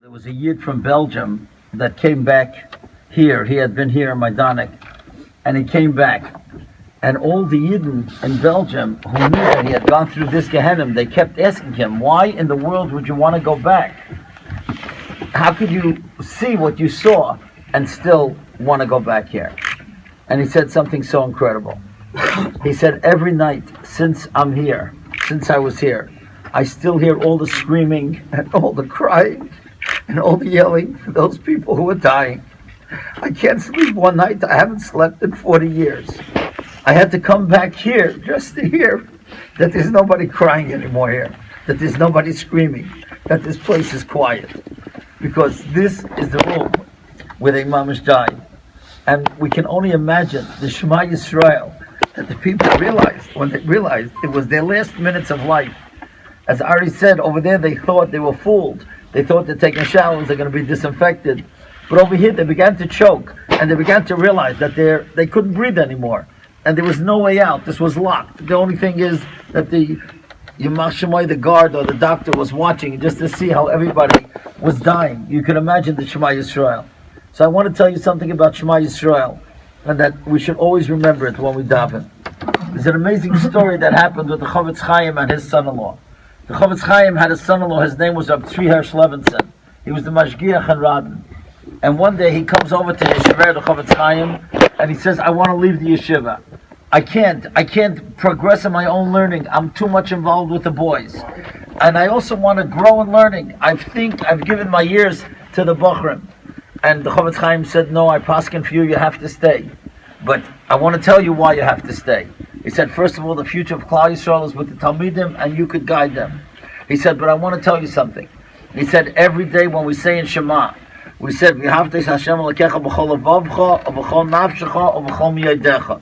There was a Yid from Belgium that came back here. He had been here in Majdanek, and he came back. And all the Yidden in Belgium who knew that he had gone through this Gehenna, they kept asking him, why in the world would you want to go back? How could you see what you saw and still want to go back here? And he said something so incredible. He said, every night since I'm here, since I was here, I still hear all the screaming and all the crying and all the yelling for those people who are dying. I can't sleep one night. I haven't slept in 40 years. I had to come back here just to hear that there's nobody crying anymore here, that there's nobody screaming, that this place is quiet. Because this is the room where the mamish died. And we can only imagine the Shema Yisrael that the people realized when they realized it was their last minutes of life. As Ari said, over there they thought they were fooled. They thought they're taking showers, they're going to be disinfected. But over here they began to choke, and they began to realize that they couldn't breathe anymore. And there was no way out. This was locked. The only thing is that the Yamach Shemai, the guard or the doctor, was watching just to see how everybody was dying. You can imagine the Shema Yisrael. So I want to tell you something about Shema Yisrael, and that we should always remember it when we daven. There's an amazing story that happened with the Chavetz Chaim and his son-in-law. The Chavetz Chaim had a son-in-law, his name was Rabbi Levinson. He was the Mashgiach and Radin. And one day he comes over to the Yeshiva, the Chavetz Chaim, and he says, I want to leave the yeshiva. I can't progress in my own learning. I'm too much involved with the boys. And I also want to grow in learning. I think I've given my years to the Bachrim. And the Chavetz Chaim said, no, I paskin for you, you have to stay. But I want to tell you why you have to stay. He said, first of all, the future of Klal Yisrael is with the Talmidim, and you could guide them. He said, but I want to tell you something. He said, every day when we say in Shema, we said, V'havteis Hashem Elokecha b'chol levavcha, b'chol nafshecha, b'chol miyadecha.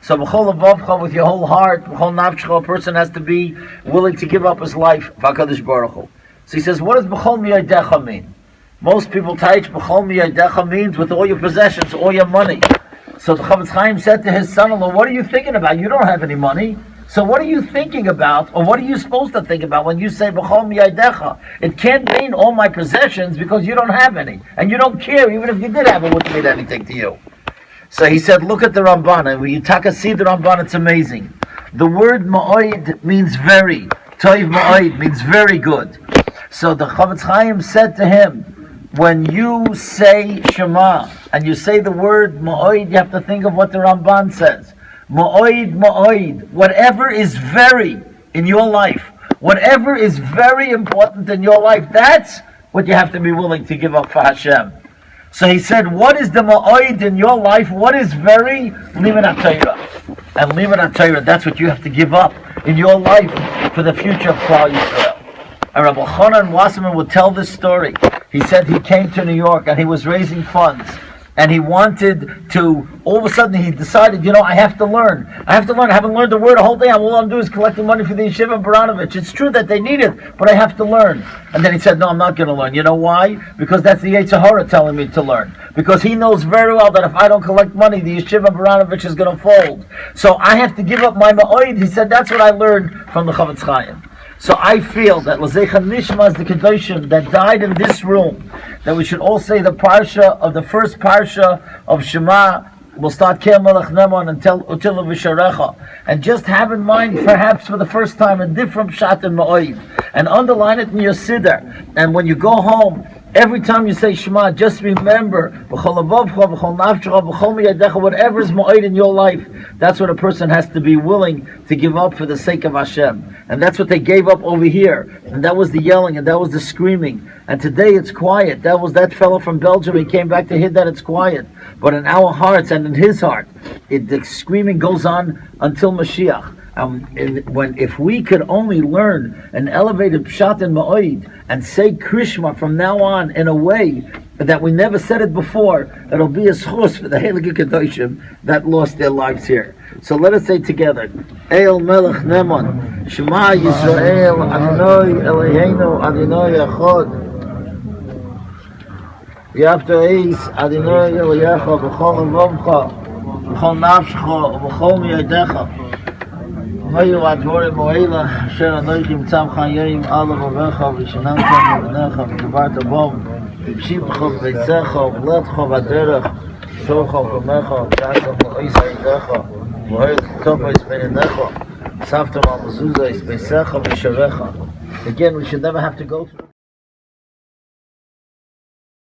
So b'chol levavcha, with your whole heart, b'chol nafshecha, a person has to be willing to give up his life for HaKadosh Baruch Hu. So he says, what does b'chol miyadecha mean? Most people teach b'chol miyadecha means with all your possessions, all your money. So the Chavetz Chaim said to his son-in-law, what are you thinking about? You don't have any money. So what are you thinking about, or what are you supposed to think about when you say b'chol miyadecha? It can't mean all my possessions because you don't have any. And you don't care, even if you did have it, wouldn't mean anything to you. So he said, look at the Ramban, and when you see the Ramban, it's amazing. The word ma'oid means very. Toiv ma'oid means very good. So the Chavetz Chaim said to him, when you say Shema, and you say the word ma'oid, you have to think of what the Ramban says. Ma'oid, ma'oid, whatever is very in your life, whatever is very important in your life, that's what you have to be willing to give up for Hashem. So he said, what is the ma'oid in your life? What is very? Liman HaTorah. And Liman HaTorah, that's what you have to give up in your life for the future of Klal Yisrael. And Rabbi Chonan Wasserman would tell this story. He said he came to New York and he was raising funds. And he wanted to, all of a sudden he decided, I have to learn. I haven't learned a word the whole day. All I'm doing is collecting money for the Yeshiva in Baranovich. It's true that they need it, but I have to learn. And then he said, no, I'm not going to learn. You know why? Because that's the Yetzer Hara telling me to learn. Because he knows very well that if I don't collect money, the Yeshiva in Baranovich is going to fold. So I have to give up my ma'oid. He said, that's what I learned from the Chavetz Chaim. So I feel that L'Zeicha Nishmas, the Kedoshim that died in this room, that we should all say the parsha of the first parsha of Shema. We'll start Kel Melech Nemon until Utila V'Sharecha, and just have in mind, perhaps for the first time, a different pshat in Ma'oid, and underline it in your siddur. And when you go home, every time you say Shema, just remember whatever is Ma'oid in your life, that's what a person has to be willing to give up for the sake of Hashem. And that's what they gave up over here. And that was the yelling, and that was the screaming. And today it's quiet. That was that fellow from Belgium. He came back to hear that it's quiet. But in our hearts and in his heart, the screaming goes on until Mashiach. If we could only learn an elevated pshat in Ma'oid and say Krishma from now on in a way that we never said it before, it'll be a schus for the Heilige Kedoshim that lost their lives here. So let us say together, El Melech Nemon, Shema Yisrael, Adonai Eloheinu, Adonai Echad. Yavta Adonai Elohecha, B'chol levavcha, B'chol nafshecha, B'chol miyadecha. Hayu advorim mo'ela, Asher Anochim Tzam Chayim, Alav Avecha, V'shanam Tam V'necha, V'davarta Bom. Shibchov Beitzecha, Vletcha Vaderech, Shocha Gomecha, Shaka Moisa Idecha, Vohel Topa is Benedecha, Savta Malmezuzah is Beisecha Visharecha. Again, we should never have to go through.